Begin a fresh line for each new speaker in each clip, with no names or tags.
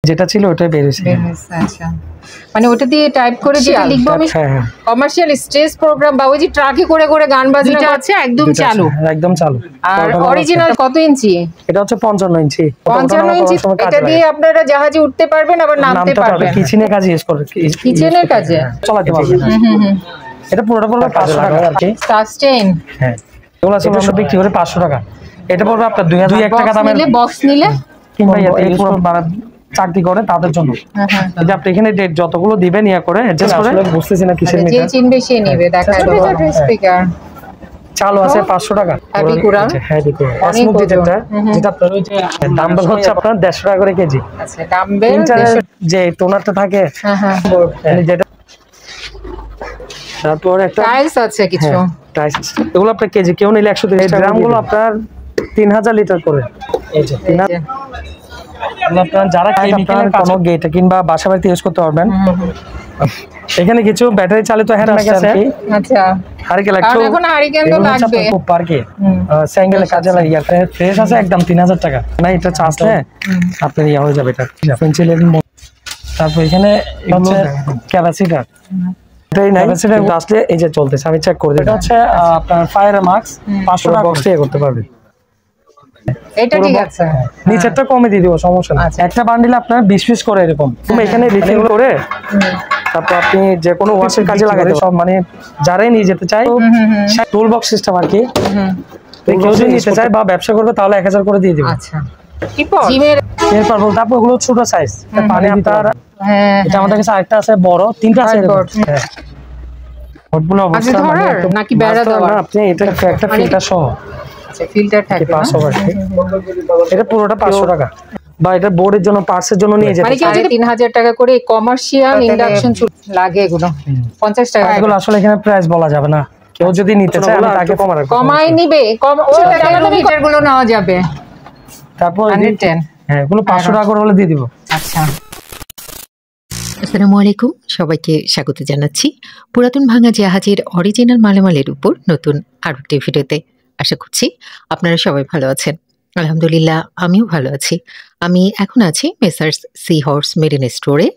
যেটা ছিল ওটাই বের হয়েছে।
আচ্ছা, মানে ওটা দিয়ে টাইপ করে যেটা লিখবো আমি কমার্শিয়াল স্টেজ প্রোগ্রাম বা ওই যে ট্রাকে করে করে গান বাজনা আছে একদম চালু,
একদম চালু।
আর অরিজিনাল কত ইঞ্চি?
এটা হচ্ছে 55 ইঞ্চি।
55 ইঞ্চি। এটা দিয়ে আপনারা জাহাজে উঠতে পারবেন, আবার নামতে পারবেন।
কিচেনের কাজে ইউজ করবে,
কিচেনের কাজে
চালাতে পারবেন। এটা পুরোটা পড়বে 500 টাকা আর কি।
সাস্টেইন,
হ্যাঁ, এগুলো আছে আমরা বিক্রি করে 500 টাকা। এটা পড়বে আপনার 2001 টাকা দামের
বক্স নিলে
কিংবা এই পুরো চাকরি করে তাদের জন্য। যে আপনি এখানে ডেট যতগুলো দিবেন ইয়া করে অ্যাডজাস্ট করে, বুঝতেছি না কিসের মিটার,
যে চিনবে সে নেবে। দেখায় দাও স্পিকার
চালু আছে 500 টাকা।
হ্যাপি কুরা,
হ্যাপি কুরা অনেক যেটা আপনার ওই যে ডাম্বেল হচ্ছে আপনার 150 টাকা করে কেজি।
আচ্ছা, ডাম্বেল
যে টোনারটা থাকে, যেটা তারপর একটা
টাইলস আছে কিছু
টাইলস, এগুলো আপনার কেজি কেউ নিলে 130 টাকা। গ্রামগুলো আপনার 3000 লিটার করে। এই যে আপনারা যারা কেমিক্যালের কোনো গেট কিংবা বাসা বাড়িতে ইউজ করতে পারবেন। এখানে কিছু ব্যাটারি চালিত হ্যান্ড ম্যাগ আছে। আচ্ছা, হারিকেন লাগবে, এখন হারিকেন তো লাগবে খুব পার্কে স্যাঙ্গেল কাজে লাগে। আর ফ্রেশ আছে একদম 3000 টাকা। না এটা চার্জলে আপনার ইয়া হয়ে যাবে। এটা পেন্সিলের। তারপর এখানে হচ্ছে ক্যাপাসিটর, এটাই নাই ক্যাপাসিটর আসলে এই যে চলতেছে, আমি চেক করে দিই। এটা হচ্ছে আপনার ফায়ার মার্কস 500 টাকা বক্স দিয়ে করতে পারবে।
এটা ঠিক আছে,
নিচেরটা কমে দিয়ে দিব, সমস্যা না। একটা বান্ডিলে আপনার 20 পিস করে এরকম তুমি এখানে রিফিল করে তারপর আপনি যে কোনো ওয়াশের কাজে লাগাতে সব, মানে যারাই নিয়ে যেতে চায় টুল বক্স সিস্টেম আর কি। কেউ যদি নিতে চায় বা ব্যবসা করবে তাহলে 1000 করে দিয়ে দিব। আচ্ছা,
জিমের
এরপর বলতে আপনি ওগুলো ছোট সাইজ পানি আপনার। হ্যাঁ, এটা আমাদের কাছে আরেকটা আছে বড়, তিনটা আছে এরকম। হ্যাঁ, হটগুলো অবস্থা মানে
নাকি বেড়া দেওয়া না,
আপনি এটা একটা ফিল্টার সহ।
আচ্ছা, ফিল্টার থাকে
500 টাকা। এটা পুরোটা 500 টাকা। বা এটা বোর্ডের জন্য পার্টসের জন্য নিয়ে যেতে
মানে কি 3000 টাকা করে কমার্শিয়াল ইন্ডাকশন লাগে এগুলো 50 টাকা।
এগুলো আসলে এখানে প্রাইস বলা যাবে না, কেউ যদি নিতে চায় আমি তাকে
কমাই নিবে, মিটার গুলো নেওয়া যাবে।
তারপর 110, হ্যাঁ এগুলো 500 টাকা করে হলে দিয়ে দিব।
আচ্ছা,
আসসালামু আলাইকুম, সবাইকে স্বাগত জানাচ্ছি পুরাতন ভাঙা জাহাজের অরিজিনাল মালামালের উপর নতুন আরো একটি ভিডিওতে। আশা করছি আপনারা সবাই ভালো আছেন। আলহামদুলিল্লাহ, আমিও ভালো আছি। আমি এখন আছি মেসার্স সি হর্স মেরিন স্টোরে,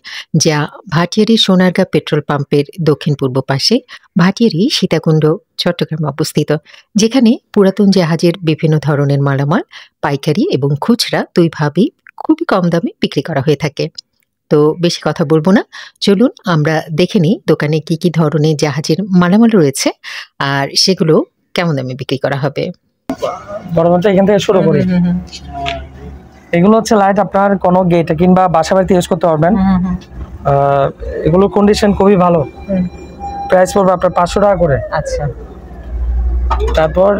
যা ভাটিয়ারি সোনারগাঁ পেট্রোল পাম্পের দক্ষিণ পূর্ব পাশে ভাটিয়ারি সীতাকুণ্ড চট্টগ্রাম অবস্থিত, যেখানে পুরাতন জাহাজের বিভিন্ন ধরনের মালামাল পাইকারি এবং খুচরা দুইভাবেই খুবই কম দামে বিক্রি করা হয়ে থাকে। তো বেশি কথা বলবো না, চলুন আমরা দেখে নিই দোকানে কি কি ধরনের জাহাজের মালামাল রয়েছে আর সেগুলো কেমন দামে বিক্রি করা হবে।
বড়মাত্রা এখান থেকে শুরু করি। এগুলো হচ্ছে লাইট আপনার কোনো গেট কিংবা বাসা বাড়িতে ইউজ করতে পারবেন। এগুলোর কন্ডিশন খুবই ভালো। প্রাইস পড়বে আপনার 500 টাকা করে।
আচ্ছা,
তারপর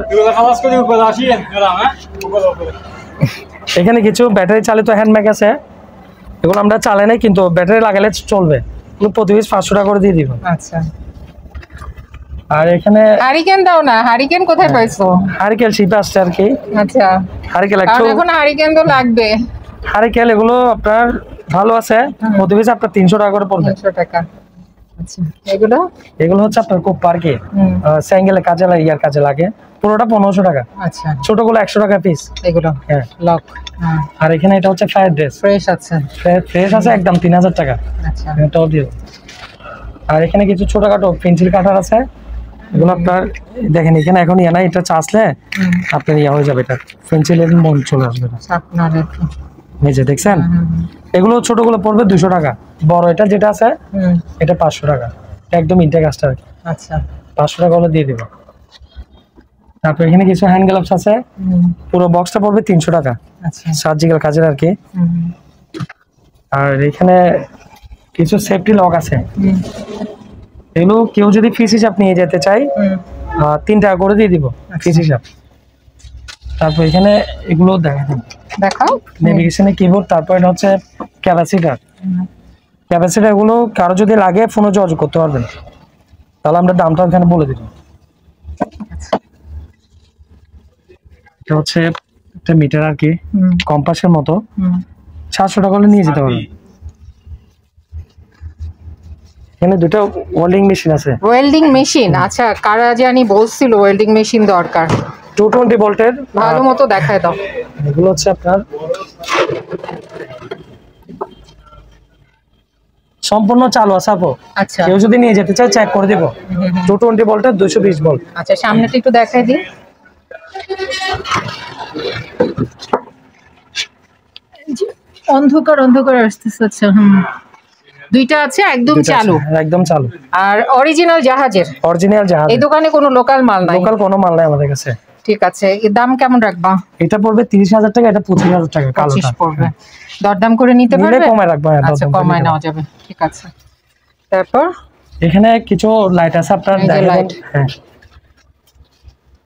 এখানে কিছু ব্যাটারি চালিত হ্যান্ড ম্যাগ আছে। এগুলো আমরা চালাই নাই, কিন্তু ব্যাটারি লাগালে চলবে। প্রতি পিস 500 টাকা করে দিয়ে দিব।
আচ্ছা,
আর এখানে
হারিকেন দাও না, হারিকেন কোথায় পাইছো?
হারিকেন শিপে আসছে আর কি।
আচ্ছা,
হারিকেন
এখন হারিকেন তো লাগবে।
হারিকেন এগুলো আপনার ভালো আছে, প্রতি পিস আপনার 300 টাকা করে পড়বে।
300 টাকা। আচ্ছা,
এগুলো হচ্ছে আপনার খুব পার্কে স্যাঙ্গেলের কাজে লাগে, ইয়ার কাজে লাগে। পুরোটা 1500 টাকা।
আচ্ছা,
ছোটগুলো 100 টাকা পিস এগুলো। হ্যাঁ,
লক।
আর এখানে এটা হচ্ছে ফায়ার ড্রেস,
ফ্রেশ আছে,
ফ্রেশ আছে একদম 3000 টাকা।
আচ্ছা,
এটাও দিয়ে। আর এখানে কিছু ছোটখাটো পেন্সিল কাটার আছে। এগুলো আপনার দেখেন এখানে এখন ইয়া নাই, এটা চাষলে আপনার ইয়া হয়ে যাবে, এটা পেন্সিলের মন চলে আসবে। এই যে দেখছেন, এগুলো ছোটগুলো পড়বে 200 টাকা। বড় এটা যেটা আছে এটা 500 টাকা, একদম ইনটেক আসছে আর কি।
আচ্ছা,
500 টাকা হলে দিয়ে দিব। তারপর এখানে কিছু হ্যান্ড গ্লাভস আছে, পুরো বক্সটা পড়বে 300 টাকা। আচ্ছা, সার্জিক্যাল কাজের আর কি। আর এখানে কিছু সেফটি লক আছে। এগুলো কেউ যদি ফিস হিসাব নিয়ে যেতে চাই 3 টাকা করে দিয়ে দিব ফিস হিসাব। তারপর এখানে এগুলো দেখাও, নেভিগেশনের কিবোর্ড। তারপর এটা হচ্ছে ক্যাপাসিটর। ক্যাপাসিটর গুলো কারো যদি লাগে ফোনে যোগাযোগ করতে পারবেন, তাহলে আমরা দামটা এখানে বলে দিব। এটা হচ্ছে একটা মিটার আর কি, কম্পাসের মতো। 700 টাকা হলে নিয়ে যেতে পারবেন। এখানে দুটো ওয়েল্ডিং মেশিন আছে।
ওয়েল্ডিং মেশিন, আচ্ছা, কারা জানি বলছিল ওয়েল্ডিং মেশিন দরকার।
220 ভোল্টের,
ভালো মতো দেখায় দাও।
এগুলো হচ্ছে আপনার সম্পূর্ণ চালু আছে আপু।
আচ্ছা
কেউ যদি নিয়ে যেতে চায় চেক করে দিব। 220 ভোল্টের 220 ভোল্ট।
আচ্ছা সামনেটা একটু দেখাই দিই। অন্ধকার অন্ধকার আসতেছে। আচ্ছা দুইটা আছে একদম চালু।
একদম চালু।
আর অরিজিনাল জাহাজের।
অরিজিনাল জাহাজ।
এই দোকানে কোনো লোকাল মাল নাই।
লোকাল কোনো মাল নাই আমাদের কাছে।
ঠিক আছে, এর দাম কেমন রাখবা?
এটা পড়বে 30,000 টাকা, এটা 25,000 টাকা কালোটা।
25 পড়বে। দরদাম করে নিতে পারবে?
নিলে কমায় রাখবা।
আচ্ছা কমায় নেওয়া যাবে। ঠিক আছে। তারপর
এখানে কিছু লাইট আছে আপনার দেখেন। হ্যাঁ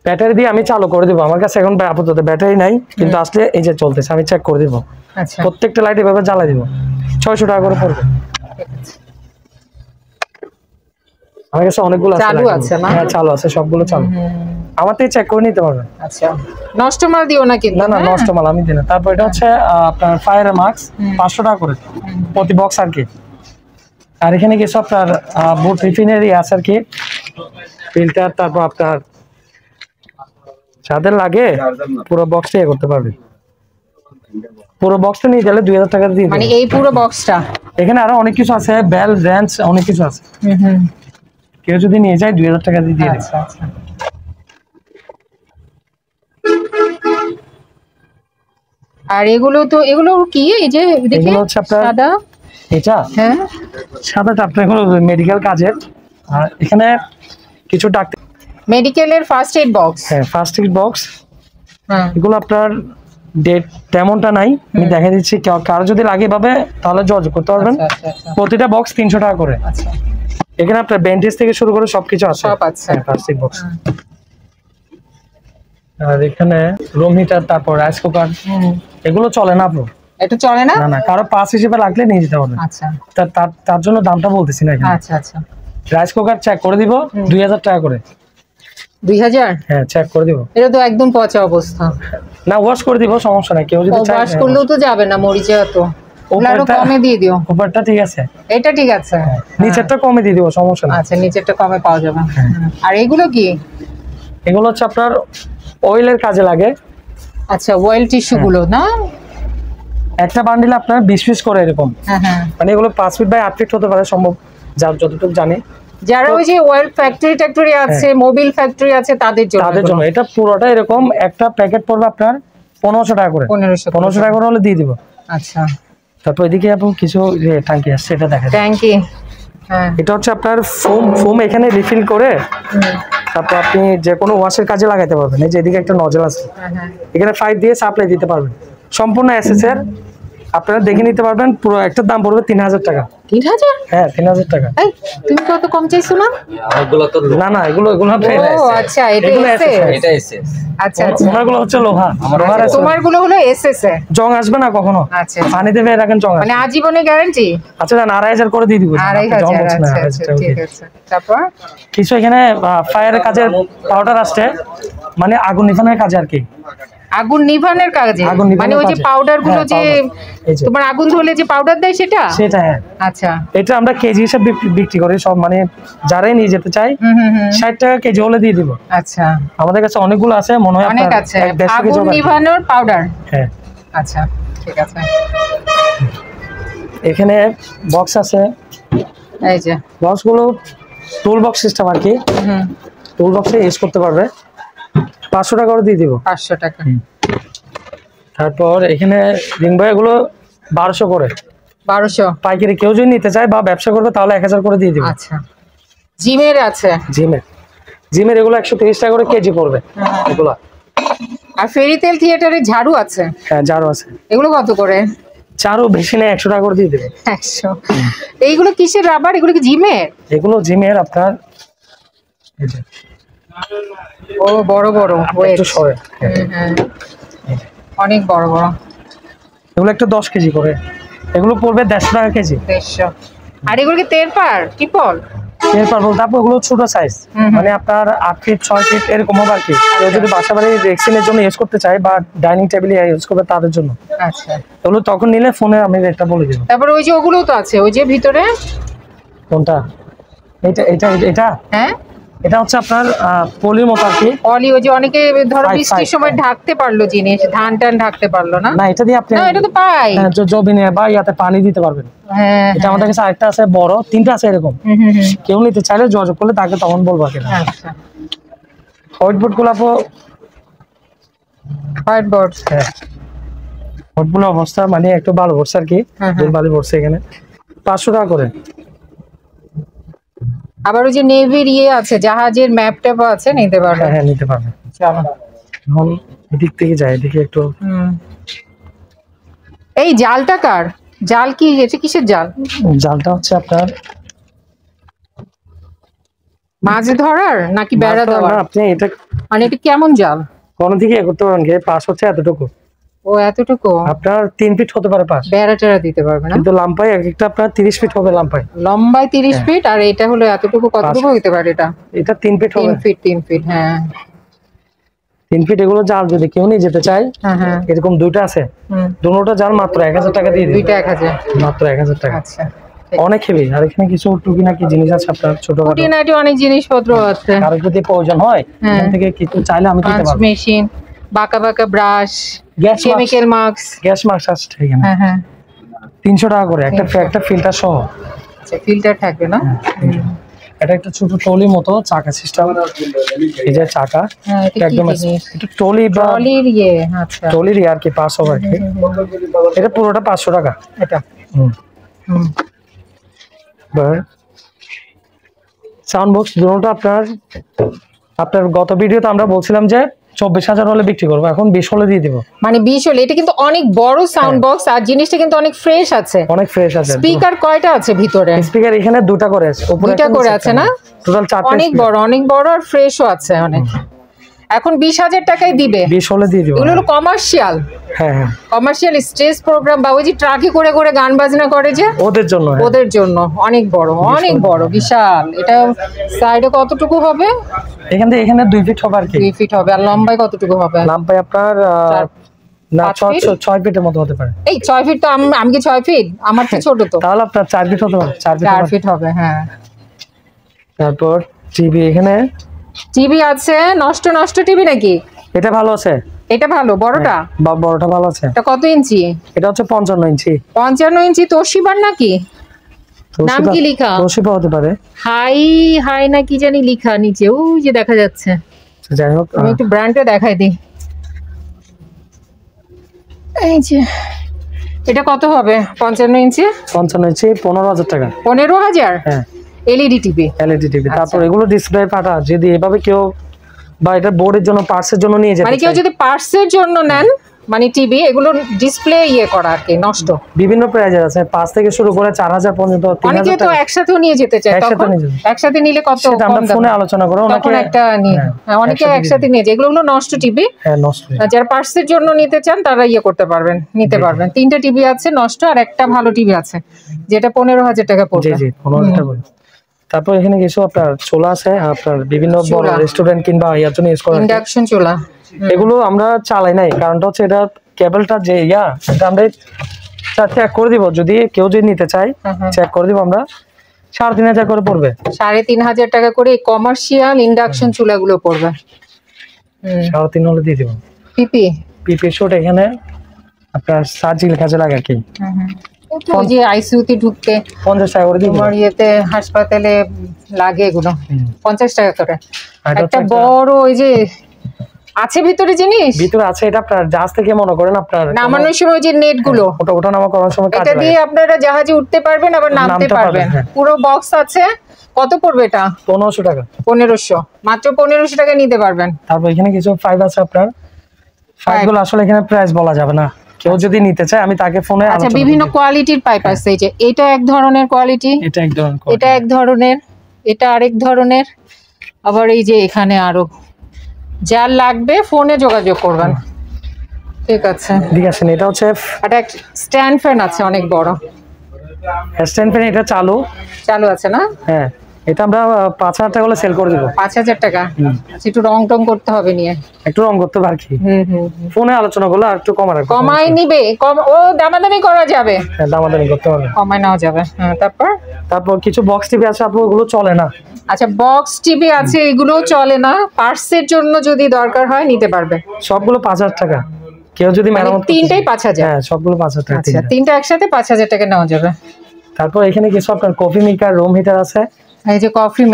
ব্যাটারি দিয়ে আমি চালু করে দিব। আমার কাছে এখন আপাতত ব্যাটারি নাই, কিন্তু আসলে এই যে চলতেছে, আমি চেক করে দিব।
আচ্ছা
প্রত্যেকটা লাইট এভাবে জ্বালাই দিব। 600 টাকা করে পড়বে। আমার কাছে অনেকগুলো আছে।
চালু আছে না?
হ্যাঁ চালু আছে, সবগুলো চালু। আমার থেকে চেক করে নিতে পারবেন।
আচ্ছা নষ্ট মাল দিও না কিন্তু।
না নষ্ট মাল আমি দিই না। তারপর এটা হচ্ছে আপনার ফায়ার মাস্ক 500 টাকা করে প্রতি বক্স আর কি। আর এখানে কিছু আপনার বুট রিফিনারি আছে আর কি, ফিল্টার। তারপর আপনার যাদের লাগে পুরো বক্সটা করতে পারবে। পুরো বক্সটা নিয়ে গেলে 2000 টাকা দিয়ে
মানে এই পুরো বক্সটা।
এখানে আরো অনেক কিছু আছে, বেল রেঞ্চ অনেক কিছু আছে। কেউ যদি নিয়ে যায় 2000 টাকা দিয়ে দিয়ে।
আচ্ছা আচ্ছা। আর এগুলো কি এই যে দেখি সাদা
এটা?
হ্যাঁ
সাদাটা আপনার হলো মেডিকেল কাজের। আর এখানে কিছু ডাক্তার
মেডিকেলের ফার্স্ট এইড বক্স।
হ্যাঁ ফার্স্ট এইড বক্স।
হ্যাঁ
এগুলো আপনার ডেট তেমনটা নাই, আমি দেখা দিচ্ছি। কারো যদি লাগে ভাবে তাহলে যোগাযোগ করতে পারবেন। প্রতিটা বক্স 300 টাকা করে।
আচ্ছা
এখানে আপনার ব্যান্ডেজ থেকে শুরু করে সবকিছু আছে।
সব আছে
ফার্স্ট এইড বক্স। আর এখানে রুম হিটার, তারপর রাইস কুকার, এগুলো চলে না আপু।
এটা চলে না?
না কারো পাস হিসেবে লাগলে নিয়ে যেতে পারবেন।
আচ্ছা
তার জন্য দামটা বলতেছি না এখানে।
আচ্ছা আচ্ছা।
রাইস কুকার চেক করে দিব 2000 টাকা করে।
2000?
হ্যাঁ চেক করে দিব।
এটা তো একদম পচা অবস্থা।
না ওয়াশ করে দিব, সমস্যা নাই। কেউ যদি চায়
ওয়াশ করলেও তো যাবে না, মরিচে তো। আরো কমে দিয়ে দিও।
উপরটা ঠিক আছে,
এটা ঠিক আছে।
নিচেরটা কমে দিয়ে দিব, সমস্যা নাই।
আচ্ছা নিচেরটা কমে পাওয়া যাবে। আর এগুলো কি?
এগুলো হচ্ছে আপনার অয়েলের কাজে লাগে।
আচ্ছা অয়েল টিস্যু গুলো না?
একটা বান্ডিল আপনার 20 পিস করে এরকম।
হ্যাঁ
মানে এগুলো 5 ফিট বাই 8 ফিট হতে পারে সম্ভব, যার যতটুকু জানি।
যারা ওই যে অয়েল ফ্যাক্টরি আছে, মোবিল ফ্যাক্টরি আছে, তাদের জন্য
এটা পুরোটা এরকম। একটা প্যাকেট পড়বে আপনার 1500 টাকা করে। 1500 টাকা করে হলে দিয়ে দিব।
আচ্ছা
তারপর এদিকে আপনি কিছু ট্যাঙ্কি আসছে, এটা দেখেন।
ট্যাঙ্কি হ্যাঁ।
এটা হচ্ছে আপনার ফোম এখানে রিফিল করে তারপর আপনি যে কোনো ওয়াশের কাজে লাগাইতে পারবেন। এই যে এদিকে একটা নজল আছে, এখানে পাইপ দিয়ে সাপ্লাই দিতে পারবেন। সম্পূর্ণ এসএস এর, আপনারা দেখে নিতে পারবেন। পুরো একটা দাম পড়বে 3000 টাকা।
3000?
হ্যাঁ 3000 টাকা।
এই তুমি কত কম চাইছো না?
না এগুলো
ও আচ্ছা এটা এসএস। আচ্ছা আচ্ছা
ওনাগুলো হচ্ছে লোহা।
তোমার গুলো হলো এসএস এ।
জং আসবে না কখনো।
আচ্ছা
পানি দেবে রাখেন, জং
মানে আজীবনে গ্যারান্টি?
আচ্ছা না 2500 করে দিয়ে দিব।
2500। আচ্ছা ঠিক আছে। তারপর
কিছু এখানে ফায়ারের কাজের পাউডার আসছে, মানে আগুন নিভানোর কাজে আর কি।
আগুন নিভানোর কাজে মানে ওই যে পাউডার গুলো যে তোমার আগুন ধরলে যে পাউডার দেয় সেটা? হ্যাঁ। আচ্ছা
এটা আমরা কেজি হিসেবে বিক্রি করি সব, মানে যারাই নিয়ে যেতে চাই 60 টাকা কেজি হলে দিয়ে দিব।
আচ্ছা
আমাদের কাছে অনেকগুলো আছে, মনে হয়
অনেক আছে আগুন নিভানোর পাউডার।
হ্যাঁ
আচ্ছা ঠিক আছে।
এখানে বক্স আছে,
এই যে
বক্সগুলো টুল বক্স সিস্টেম আর কি। টুল বক্সে ইউজ করতে পারবে। 500 টাকা করে দিয়ে দিব।
500 টাকা।
তারপর এখানে রিং বয় এগুলো 1200 করে।
1200
পাইকারি। কেউ যদি নিতে চায় বা ব্যবসা করবে তাহলে 1000 করে দিয়ে দিব।
আচ্ছা জিমের আছে?
জিমের এগুলো 130 টাকা করে কেজি পড়বে এগুলো।
আর ফেরিতেল থিয়েটারে ঝাড়ু আছে?
হ্যাঁ ঝাড়ু আছে।
এগুলো কত করে?
ঝাড়ু বেশি নেই, 100 টাকা করে দিয়ে দেবে।
100। এইগুলো কিসের রাবার? এগুলো কি জিমের?
এগুলো জিমের আপনার। এই যে
ও বড়
একটু সরে।
অনেক বড়।
এগুলো একটা 10 কেজি করে। এগুলো পড়বে 150 টাকা কেজি।
150। আর এগুলো কি তেরপার ট্রিপল?
তেরপার বলতে আপু ওগুলো ছোট সাইজ, মানে আপনার 8 ফিট 6 ফিট এরকম হবে আর কি। কেউ যদি বাসা বাড়ি রেক্সিনের জন্য ইউজ করতে চায় বা ডাইনিং টেবিলে ইউজ করবে তাদের জন্য।
আচ্ছা
এগুলো তখন নিলে ফোনে আমি রেটটা বলে দিব।
তারপর ওই যে ওগুলো তো আছে ওই যে ভিতরে।
কোনটা? এটা
হ্যাঁ
এটা হচ্ছে আপনার পলির মতো আর কি।
পলি, ওই যে অনেকে ধরো বৃষ্টির সময় ঢাকতে পারলো জিনিস, ধান টান ঢাকতে পারলো না।
না এটা দিয়ে আপনি,
না এটা তো পাই,
জবিনে বা ইয়াতে পানি দিতে পারবেন।
হ্যাঁ
এটা আমাদের কাছে আরেকটা আছে বড়, 3টা আছে এরকম। কেউ নিতে চাইলে যোগাযোগ করলে তাকে তখন বলবো আর কি।
আচ্ছা
হোয়াইট বোর্ড গুলো আপু,
হোয়াইট বোর্ড,
হ্যাঁ হোয়াইট বোর্ড অবস্থা মানে একটু ভালো পড়ছে আর কি, ভালো পড়ছে। এখানে 500 টাকা করে।
আবার ওই যে নেভির ইয়ে আছে, জাহাজের ম্যাপ ট্যাপ আছে, নিতে পারবে।
হ্যাঁ নিতে পারবে।
চলো
এখন এদিক থেকে যাই, এদিকে একটু।
এই জালটা কার জাল? কি এটা, কিসের জাল?
জালটা হচ্ছে আপনার
মাছ ধরার নাকি বেড়া দেওয়ার?
আপনি এটা
মানে এটা কেমন জাল?
কোন দিকে করতে পারেন, পাশ হচ্ছে এতটুকু।
ও এতটুকু?
আপনার 3 ফিট হতে পারে পাশ,
বেড়া টেড়া দিতে পারবে না
কিন্তু লাম্পায় এক একটা আপনার 30 ফিট হবে লাম্পায়।
লম্বায় 30 ফিট, আর এটা হলো এতটুকু। কতটুকু হতে পারে এটা?
এটা 3 ফিট হবে।
3 ফিট, হ্যাঁ
3 ফিট। এগুলো জাল যদি কেউ নিয়ে যেতে চায়,
হ্যাঁ
এরকম 2টা আছে, দুটোটা জাল মাত্র 1000 টাকা দিয়ে দিই।
দুইটা 1000,
মাত্র 1000 টাকা।
আচ্ছা
অনেক হেভি। আর এখানে কিছু টুকিনাকি জিনিস আছে আপনার, ছোট
খুঁটিনাটি অনেক জিনিসপত্র আছে।
কারো যদি প্রয়োজন হয় এখান থেকে কিছু চাইলে আমি দিতে পারবো।
মেশিন, বাঁকা বাঁকা brush,
gas
chemical mask,
gas mask আছে এখানে।
হ্যাঁ
300 টাকা করে একটা ফিল্টার সহ।
আচ্ছা ফিল্টার থাকবে না?
এটা একটা ছোট ট্রলির মতো চাকা সিস্টেম। এই যে চাকা,
হ্যাঁ এটা
একদম
কি জিনিস?
এটা ট্রলি বা
ট্রলির ইয়ে। আচ্ছা
ট্রলির আর কি, পাস হবে আর কি। এটা পুরোটা 500 টাকা।
এটা
সাউন্ড বক্স দুটোটা আপনার গত ভিডিওতে আমরা বলছিলাম যে 24,000 হলে বিক্রি করবো, এখন 20 হলে দিয়ে দিব।
মানে 20 হলে? এটা কিন্তু অনেক বড় সাউন্ড বক্স, আর জিনিসটা কিন্তু অনেক ফ্রেশ আছে।
অনেক ফ্রেশ আছে।
স্পিকার কয়টা আছে ভিতরে?
স্পিকার এখানে 2টা করে আছে, উপরে
2টা করে আছে না?
টোটাল 4টা।
অনেক বড় আর ফ্রেশও আছে অনেক। এখন 20,000 টাকায় দিবে?
20 হলে দিয়ে দিব।
এগুলো হলো কমার্শিয়াল।
হ্যাঁ
কমার্শিয়াল স্টেজ প্রোগ্রাম, বা ওই যে ট্রাকে করে করে গান বাজনা করে যে,
ওদের জন্য।
ওদের জন্য অনেক বড় বিশাল। এটা সাইডে কতটুকু হবে?
এখানে 2 ফিট হবে আর কি।
2 ফিট হবে। আর লম্বায় কতটুকু হবে?
লম্বায় আপনার না 6 ফিটের মতো হতে পারে।
এই 6 ফিট তো আমি কি 6 ফিট? আমার তো ছোট তো।
তাহলে আপনার 4 ফিট হতে পারে।
4 ফিট হবে, হ্যাঁ।
তারপর টিভি, এখানে
টিভি আছে। নষ্ট টিভি নাকি?
এটা ভালো আছে।
এটা ভালো, বড়টা?
বড়টা ভালো আছে।
এটা কত ইঞ্চি?
এটা হচ্ছে 55 ইঞ্চি।
55 ইঞ্চি তোশিবার নাকি? নাম কি লেখা?
তোশিবা হতে পারে।
হাই না কি জানি লেখা নিচে, ওই যে দেখা যাচ্ছে।
যাই হোক,
আমি একটু ব্র্যান্ডটা দেখাই দিই। এই যে এটা কত হবে? 55 ইঞ্চি।
55 ইঞ্চি 15,000 টাকা।
15,000?
হ্যাঁ
এলইডি টিভি।
LED TV. তারপর এগুলো ডিসপ্লে ফাটা, যদি এভাবে কেউ বা এটা বোর্ডের জন্য, পার্টসের জন্য নিয়ে যেতে
মানে কেউ যদি পার্টসের জন্য নেন, মানে টিভি, এগুলো ডিসপ্লে করা আর কি, নষ্ট।
বিভিন্ন প্রাইজের আছে, 5 থেকে শুরু করে 4,000 পর্যন্ত।
অনেকে তো একসাথেও নিয়ে যেতে চায়, তখন একসাথে নিলে কত
সেটা আমরা ফোনে আলোচনা করব।
তখন একটা নিয়ে অনেকে একসাথে নিয়ে যায়। এগুলো হলো নষ্ট টিভি।
হ্যাঁ নষ্ট।
যারা পার্টসের জন্য নিতে চান তারা করতে পারবেন, নিতে পারবেন। 3টা টিভি আছে নষ্ট, আর একটা ভালো টিভি আছে যেটা 15,000 টাকা পড়বে।
জি 15,000 টাকা। তারপর এখানে কিছু আপনার চুলা আছে, আপনার বিভিন্ন বড় রেস্টুরেন্ট কিংবা ইয়ার জন্য ইউজ করা
ইন্ডাকশন চুলা।
এগুলো আমরা চালাই নাই, কারণটা হচ্ছে এটা কেবলটা যে এটা আমরা চেক করে দিব। যদি কেউ নিতে চায় চেক করে দিব আমরা। 3,500 করে পড়বে।
3,500 টাকা করে কমার্শিয়াল ইন্ডাকশন চুলাগুলো পড়বে।
3.5 হলে দিয়ে দিব। পিপি শট এখানে আপনার সার্জিক্যাল কাজে লাগে কি।
ওই যে আইসিইউতে ঢুকতে
50 টাকা করে দিব।
তোমার হাসপাতালে লাগে এগুলো 50 টাকা করে। একটা বড় ওই যে আছে ভিতরে জিনিস,
ভিতরে আছে। এটা আপনার জাহাজ থেকে মনে করেন আপনার
নামানোর সময় যে নেট গুলো,
ওঠানামা করার সময় কাজে লাগে।
এটা দিয়ে আপনারা জাহাজে উঠতে পারবেন, আবার নামতে পারবেন। পুরো বক্স আছে। কত পড়বে এটা?
1500 টাকা।
1500, মাত্র 1500 টাকা নিতে পারবেন।
তারপর এখানে কিছু ফাইভ আছে আপনার। ফাইভগুলো আসলে এখানে প্রাইস বলা যাবে না, কেউ যদি নিতে চায় আমি তাকে ফোনে আলোচনা করব।
আচ্ছা বিভিন্ন কোয়ালিটির পাইপ আছে। এই যে এটা এক ধরনের কোয়ালিটি,
এটা এক ধরনের,
এটা এক ধরনের, এটা আরেক ধরনের। আবার এই যে এখানে আরো যার লাগবে ফোনে যোগাযোগ করবেন। ঠিক আছে,
ঠিক আছে। এটা হচ্ছে
একটা স্ট্যান্ড ফ্যান আছে অনেক বড়
স্ট্যান্ড ফ্যান। এটা চালু
আছে না?
হ্যাঁ, এটা আমরা 5,000 টাকা হলে সেল করে দিব।
5,000 টাকা। আচ্ছা, একটু রং টং করতে হবে নিয়ে,
একটু রং করতে হবে আর কি। ফোনে আলোচনা করলে আর একটু কমা রাখবে।
কমাই নিবে, ও দামাদামি করা যাবে।
হ্যাঁ, দামাদামি করতে হবে,
কমাই নেওয়া যাবে। হ্যাঁ, তারপর
কিছু বক্স টিভি আছে আপু, ওগুলো চলে না।
আচ্ছা, বক্স টিভি আছে, এগুলো চলে না। পার্সের জন্য যদি দরকার হয় নিতে পারবে।
সবগুলো 5,000 টাকা। কেউ যদি মেরামত
তিনটাই 5,000?
হ্যাঁ, সবগুলো 5,000 টাকা।
আচ্ছা, তিনটা একসাথে 5,000 টাকা নেওয়া যাবে।
তারপর এখানে কিছু আপনার কফি মেকার, রুম হিটার আছে।
এই যে কফি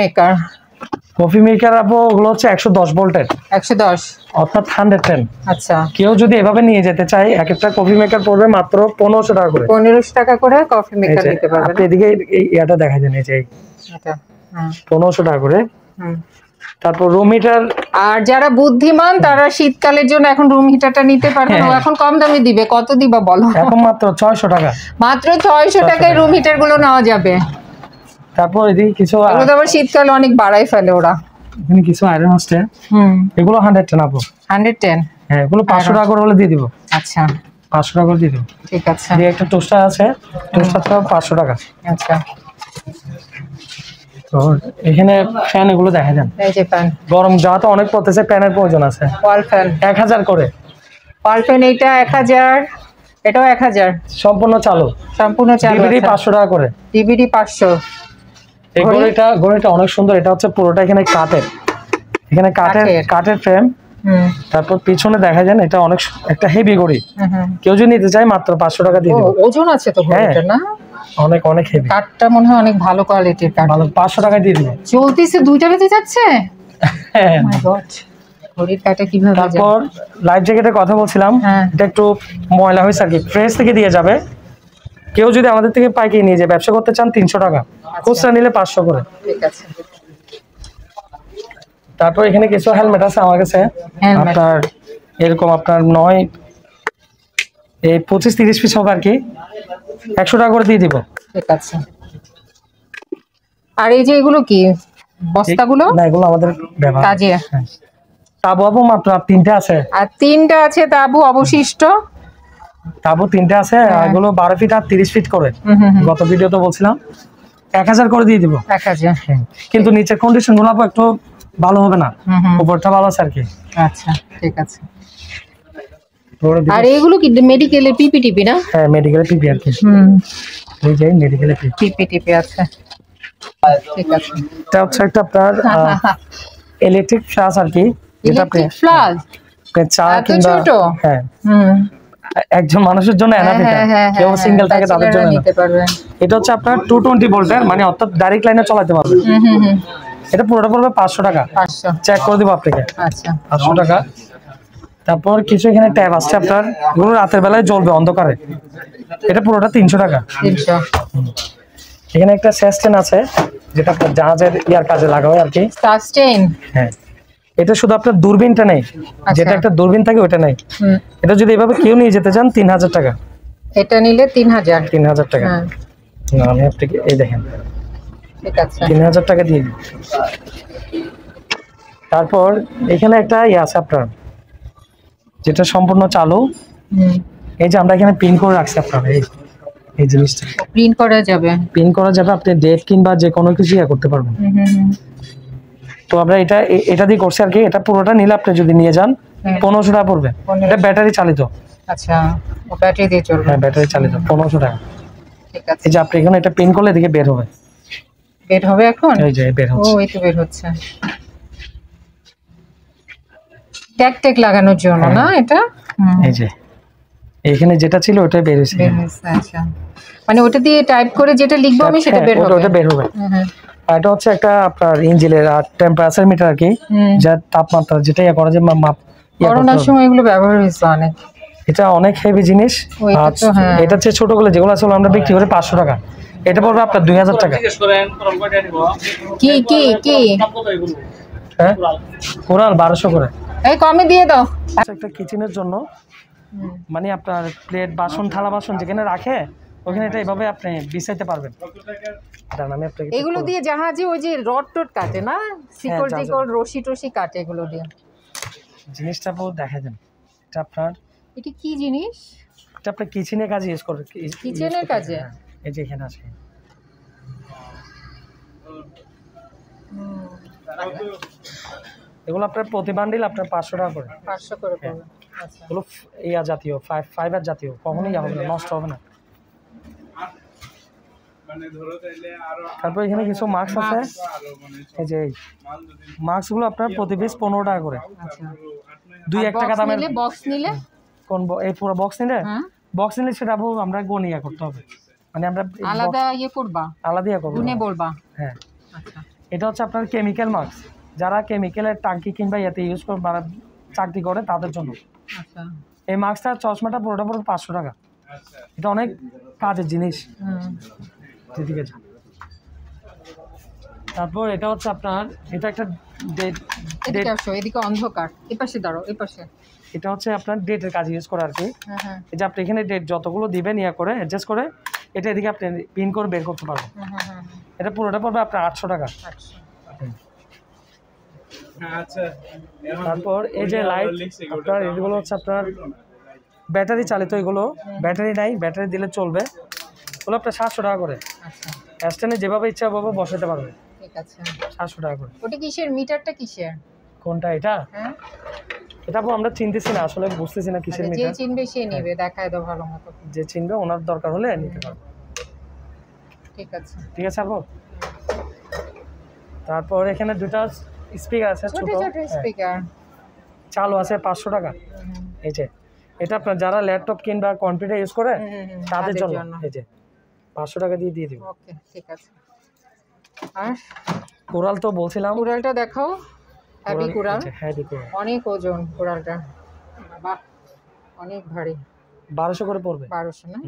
মেকার
আপু, ওগুলো হচ্ছে 110 ভোল্টের।
110
অর্থাৎ 110।
আচ্ছা,
কেউ যদি এভাবে নিয়ে যেতে চায়, এক একটা কফি মেকার পড়বে মাত্র 1500 টাকা করে।
1500 টাকা করে কফি মেকার নিতে পারবেন।
আপনি এদিকে এই ইয়াটা দেখাই দেন, এই যে
এটা
1500 টাকা করে। তারপর রুম হিটার।
আর যারা বুদ্ধিমান তারা শীতকালের জন্য এখন রুম হিটারটা নিতে পারবেন। ও এখন কম দামে দিবে, কত দিবা বলো?
এখন মাত্র 600 টাকা।
মাত্র 600 টাকায় রুম হিটার গুলো নেওয়া যাবে।
তারপর এদিকে কিছু,
এগুলো তো আবার শীতকালে অনেক বাড়াই ফেলে ওরা।
এখানে কিছু আয়রন আছে। এগুলো 110 আপু।
110?
হ্যাঁ, এগুলো 500 টাকা করে হলে দিয়ে দিব।
আচ্ছা,
500 টাকা করে দিয়ে দিব।
ঠিক আছে।
এই একটা টোস্টার আছে, টোস্টারটা 500 টাকা।
আচ্ছা,
তো এখানে ফ্যান, এগুলো দেখা যান।
এই যে ফ্যান,
গরম যা তো অনেক পড়তেছে, ফ্যানের প্রয়োজন আছে।
ওয়াল ফ্যান
1000 করে।
ওয়াল ফ্যান এইটা 1000, এটাও 1000।
সম্পূর্ণ চালু,
সম্পূর্ণ চালু।
ডিভিডি 500 টাকা করে।
ডিভিডি 500।
এই ঘড়িটা অনেক সুন্দর। এটা হচ্ছে পুরোটা এখানে কাঠের, এখানে কাঠের ফ্রেম। তারপর পিছনে দেখা যান, এটা অনেক একটা হেভি ঘড়ি। কেউ যদি নিতে চায় মাত্র 500 টাকা দিয়ে দিব।
ওজন আছে তো ঘড়িটা, না?
অনেক হেভি।
কাঠটা মনে হয় অনেক ভালো কোয়ালিটির কাঠ।
500 টাকা দিয়ে দিব।
চলতেছে 2টা বেজে যাচ্ছে। মাই গড, ঘড়ির কাটা কিভাবে?
তারপর লাইফ জ্যাকেটের কথা বলছিলাম, এটা একটু ময়লা হয়েছে আর কি, ফ্রেশ থেকে দিয়ে যাবে। কেউ যদি আমাদের থেকে পাইকারি নিয়ে যায়, ব্যবসা করতে চান 300 টাকা, খুচরা নিলে 500 করে।
ঠিক আছে।
তারপর এখানে কিছু হেলমেট আছে আমার কাছে, আপনার এরকম আপনার 25-30 পিস হবে আর কি, 100 টাকা করে দিয়ে দিব।
ঠিক আছে। আর এই যে এগুলো কি বস্তাগুলো?
না, এগুলো আমাদের ব্যবহার
কাজে।
তাবু আপু মাত্র 3টে আছে।
আর 3টা আছে তাবু অবশিষ্ট।
তাবু 3টে আছে, এগুলো 12 ফিট আর 30 ফিট করে। গত ভিডিওতে বলছিলাম 1000 করে দিয়ে দিব।
1000।
কিন্তু নিচের কন্ডিশন গুলো একটু ভালো হবে না, উপরটা ভালো আছে আর কি।
আচ্ছা, ঠিক আছে। আর এগুলো কি মেডিকেলের পিপিটিপি না?
হ্যাঁ, মেডিকেলের পিপি আর কি। এই যে মেডিকেলের
পিপিটিপি আছে। ঠিক আছে।
এটা হচ্ছে একটা আপনার ইলেকট্রিক ফ্লাশ আর কি, যেটা আপনি
ফ্লাশ
চা কিংবা, হ্যাঁ, একজন মানুষের জন্য এনাফ। কেউ সিঙ্গেল থাকে তাদের জন্য নিতে পারবেন। এটা হচ্ছে আপনার 220 ভোল্টের, মানে অর্থাৎ ডাইরেক্ট লাইনে চালাতে পারবে। এটা পুরোটা পড়বে 500 টাকা।
500
চেক করে দিব আপনাকে।
আচ্ছা,
500 টাকা। তারপর কিছু এখানে ট্যাব আছে আপনার, এগুলো রাতের বেলায় জ্বলবে অন্ধকারে, এটা পুরোটা 300 টাকা।
300।
এখানে একটা সাস্টেন আছে, যেটা আপনার জাহাজের ইয়ার কাজে লাগা হয় আর কি।
সাস্টেন?
হ্যাঁ, এটা শুধু আপনার দূরবীনটা নেই, যেটা একটা দূরবীন থাকে ওটা নেই। এটা যদি এভাবে কেউ নিয়ে যেতে চান 3000 টাকা।
এটা নিলে
3000 টাকা। না, আমি আপনাকে এই দেখেন,
ঠিক আছে,
3000 টাকা দিয়ে দিই। তারপর এখানে একটা ইয়ে আছে আপনার, যেটা সম্পূর্ণ চালু। এই যে আমরা এখানে পিন করে রাখছি আপনার, এই জিনিসটা
প্রিন্ট করা যাবে।
আপনি ডেট কিংবা যে কোনো কিছু ইয়ে করতে পারবেন। তো আমরা এটা দিয়ে করছি আর কি। এটা পুরোটা নিলে আপনি যদি নিয়ে যান 1500 টাকা পড়বে। এটা ব্যাটারি চালিত।
আচ্ছা, ও ব্যাটারি দিয়ে চলবে?
হ্যাঁ, ব্যাটারি চালিত, 1500 টাকা।
ঠিক আছে।
এই যে আপনি এখানে এটা পিন করলে এদিকে বের হবে।
বের হবে এখন?
এই যে বের হচ্ছে।
ও, এই তো বের হচ্ছে। ট্যাগ লাগানোর জন্য না এটা?
এই যে এখানে যেটা ছিল ওটাই বের হয়েছে।
আচ্ছা, মানে ওটা দিয়ে টাইপ করে যেটা লিখবো আমি সেটা বের হবে?
ওটা বের হবে। এটা হচ্ছে একটা আপনার ইঞ্জিনের আর টেম্পারেচার মিটার আর কি, যার তাপমাত্রা যেটা ইয়ে করা যায় মাপ।
করোনার সময় এগুলো ব্যবহার হয়েছে অনেক।
এটা অনেক হেভি জিনিস। এটা হচ্ছে ছোটগুলো যেগুলো আসলে আমরা বিক্রি করি 500 টাকা, এটা পড়বে আপনার 2000 টাকা।
কি কি কি?
হ্যাঁ, কোরাল 1200 করে।
এই কমে দিয়ে দাও।
একটা কিচেনের জন্য, মানে আপনার প্লেট বাসন থালা বাসন যেখানে রাখে ওখানে এটা এইভাবে আপনি বিছাইতে পারবেন। আমি আপনাকে
এগুলো দিয়ে জাহাজে ওই যে রড টড কাটে না, শিকল টিকল রশি টশি কাটে, এগুলো দিয়ে
জিনিসটা বহুত দেখা দেন। এটা আপনার,
এটা কি জিনিস?
এটা আপনি কিচেনের কাজে ইউজ করবেন।
কিচেনের কাজে?
এই যে এখানে আছে, এগুলো আপনার প্রতি বান্ডিল আপনার 500 টাকা করে।
500 করে পড়বে। আচ্ছা
এগুলো ইয়া জাতীয় ফাইবার জাতীয়, কখনোই হবে না, নষ্ট হবে না। তারপর এখানে কিছু মাস্ক আছে, এই যে মাস্কগুলো আপনার প্রতি পিস 15 টাকা করে।
আচ্ছা
2-1 টাকা দামের।
বক্স নিলে
কোন এই পুরো বক্স নিলে?
হ্যাঁ
বক্স নিলে সেটা আমরা গনিয়া করতে হবে, মানে আমরা
আলাদা ইয়ে করবা,
আলাদা করব,
গুনে বলবা।
হ্যাঁ
আচ্ছা
এটা হচ্ছে আপনার কেমিক্যাল মাস্ক, যারা কেমিক্যালের টাঙ্কি কিংবা ইয়াতে ইউজ করে মানে চাকরি করে তাদের জন্য।
আচ্ছা
এই মাস্কটা চশমাটা পুরোটা পুরো 500 টাকা। এটা অনেক কাজের জিনিস। ঠিক আছে। তারপর এটা হচ্ছে আপনার, এটা একটা
এদিকে আসো, এদিকে অন্ধকার, এই পাশে দাঁড়াও, এই পাশে।
এটা হচ্ছে আপনার ডেটের কাজ ইউজ করে আর কি।
হ্যাঁ হ্যাঁ
এই যে আপনি এখানে ডেট যতগুলো দিবেন ইয়া করে অ্যাডজাস্ট করে এটা এদিকে আপনি পিন করে বের করতে পারবেন।
হ্যাঁ
এটা পুরোটা পড়বে আপনার 800 টাকা।
আচ্ছা
তারপর এই যে লাইট আপনার, এগুলো হচ্ছে আপনার ব্যাটারি চালিত, এগুলো ব্যাটারি নাই, ব্যাটারি দিলে চলবে, ওগুলো আপনার 700 টাকা করে।
আচ্ছা
স্ট্যান্ডে যেভাবে ইচ্ছা ওভাবে বসাতে পারবে,
ঠিক আছে।
700 টাকা করে।
ওটা কিসের, মিটারটা কিসের?
কোনটা এটা?
হ্যাঁ
এটা আমরা চিনতেছি না আসলে, বুঝতেছি না কিসের
যে
মিটার।
চিনবে সে নেবে, দেখায় দাও ভালো মতো।
যে চিনবে ওনার দরকার হলে নিতে পারবে।
ঠিক আছে
ঠিক আছে আপু। তারপর এখানে দুটো স্পিকার আছে,
ছোট
ছোট
ছোট স্পিকার,
চালু আছে 500 টাকা। এই যে এটা আপনার যারা ল্যাপটপ কিংবা কম্পিউটার ইউজ করে তাদের জন্য, এই যে 500 টাকা দিয়ে দিব।
ওকে ঠিক আছে। আর
কোরাল তো বলছিলাম,
কুড়ালটা দেখাও। হ্যাভি কুড়াল,
হ্যাভি কোরাল,
অনেক ওজন কুড়ালটা, বাহ অনেক ভারী।
1200 করে পড়বে।
1200 না?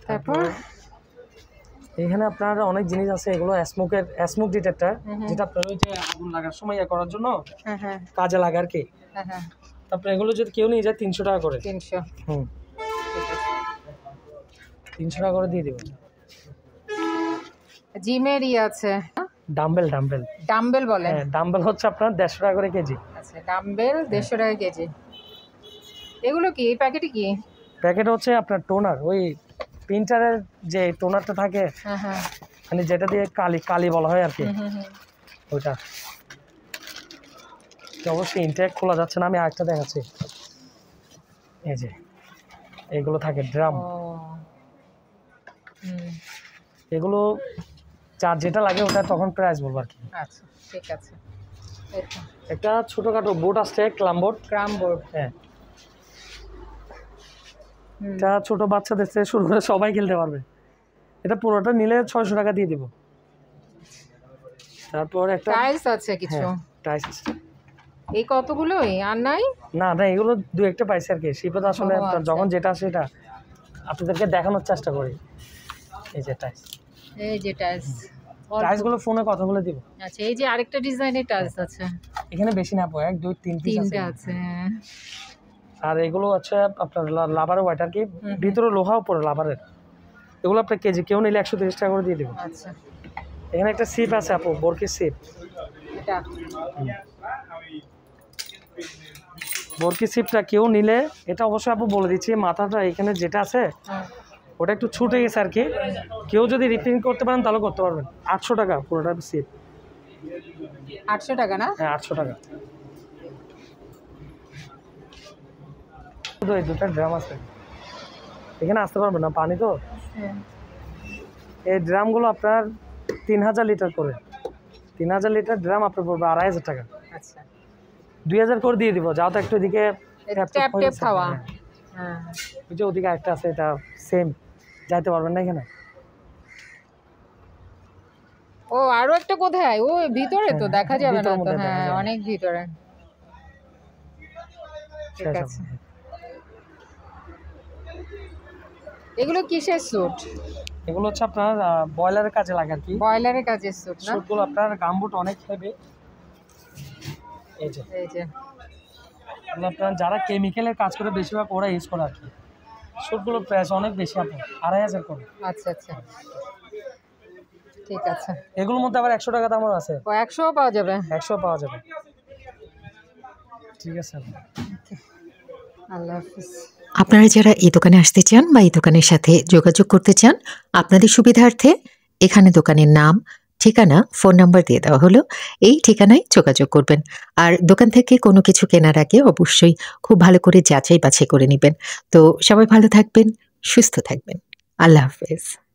তারপর
এখানে আপনার অনেক জিনিস আছে, এগুলো স্মোক ডিটেক্টর, যেটা আপনার ওই যে আগুন লাগার সময় ইয়া করার জন্য
হ্যাঁ হ্যাঁ
কাজে লাগে আর কি।
হ্যাঁ হ্যাঁ
তারপরে এগুলো যদি কেউ নিয়ে যায় 300 টাকা করে।
300
300 টাকা করে দিয়ে দেবো।
জিমের আছে,
ডাম্বেল
ডাম্বেল বলে।
হ্যাঁ ডাম্বেল হচ্ছে আপনার 150 টাকা করে কেজি।
আচ্ছা ডাম্বেল 150 টাকা কেজি। এগুলো কি, এই প্যাকেটে কি?
প্যাকেট হচ্ছে আপনার টোনার, ওই প্রিন্টারের যে টোনারটা থাকে,
হ্যাঁ হ্যাঁ
মানে যেটা দিয়ে কালি বলা হয় আর কি, ওইটা। অবশ্যই ইনটেক খোলা যাচ্ছে না, আমি আরেকটা দেখাচ্ছি। এই যে এগুলো থাকে ড্রাম, এগুলো চার যেটা লাগে ওটা তখন প্রাইস বলবো আর কি।
আচ্ছা ঠিক আছে।
একটা ছোটখাটো বোর্ড আসছে, ক্লাম বোর্ড। হ্যাঁ এটা ছোট বাচ্চাদের থেকে শুরু করে সবাই খেলতে পারবে। এটা পুরোটা নিলে 600 টাকা দিয়ে দিব। তারপর একটা
টাইলস আছে কিছু,
টাইলস।
এই কতগুলোই আর নাই?
না এগুলো দু একটা পাইছি আর কি। শিপে তো আসলে যখন যেটা আসে এটা আপনাদেরকে দেখানোর চেষ্টা করি। এই যে টাইলস,
এই যে টাইলস,
টাইলসগুলো ফোনে কথা বলে দিব।
আচ্ছা এই যে আরেকটা ডিজাইনের টাইলস আছে,
এখানে বেশি না, 1 2 3 পিস
আছে।
আর এগুলো আছে আপনার লাভারের ওয়াট আর কি, ভিতরে লোহা উপরে লাভারের। এগুলো আপনার কেজি কেউ নিলে 130 টাকা করে দিয়ে দেবো।
আচ্ছা
এখানে একটা সিপ আছে আপু, বরকির সিপ।
এটা
বরকি সিপটা কেউ নিলে, এটা অবশ্যই আপু বলে দিচ্ছি, মাথাটা এখানে যেটা আছে ওটা একটু ছুটে গেছে আর কি। কেউ যদি রিপেয়ারিং করতে পারেন তাহলে করতে পারবেন। 800 টাকা পুরোটা সিপ।
800 টাকা না?
হ্যাঁ 800 টাকা। এই দুটো ড্রাম আছে, এখানে আসতে পারবেন না, পানি তো। এই ড্রামগুলো আপনার 3000 লিটার করে, 3000 লিটার ড্রাম আপনার পড়বে 2500 টাকা।
আচ্ছা
2000 করে দিয়ে দিব। যাও তো একটু এদিকে
ট্যাপ খাওয়া।
হ্যাঁ ওই যে ওদিকে একটা আছে, এটা সেম, যাইতে পারবেন না এখানে।
ও আরো একটা কোথায়, ও ভিতরে তো দেখা যাবে না তো। হ্যাঁ অনেক ভিতরে। ঠিক আছে। এগুলো কিসের স্যুট?
এগুলো হচ্ছে আপনার বয়লারের কাজে লাগে আর কি।
বয়লারের কাজের স্যুট না?
স্যুটগুলো আপনার গামবুট অনেক হেভি। এই যে এগুলো আপনার যারা কেমিক্যালের কাজ করে বেশিরভাগ ওরা ইউজ করে আর কি। স্যুটগুলোর প্রাইস অনেক বেশি আপু, 2500 করে।
আচ্ছা আচ্ছা ঠিক আছে।
এগুলোর মধ্যে আবার 100 টাকা দামও আছে।
ও 100 পাওয়া যাবে?
100 পাওয়া যাবে। ঠিক আছে,
আল্লাহ হাফেজ।
আপনারা যারা এই দোকানে আসতে চান বা এই দোকানের সাথে যোগাযোগ করতে চান, আপনাদের সুবিধার্থে এখানে দোকানের নাম, ঠিকানা, ফোন নাম্বার দিয়ে দেওয়া হলো। এই ঠিকানায় যোগাযোগ করবেন। আর দোকান থেকে কোনো কিছু কেনার আগে অবশ্যই খুব ভালো করে যাচাই বাছাই করে নেবেন। তো সবাই ভালো থাকবেন, সুস্থ থাকবেন। আল্লাহ হাফেজ।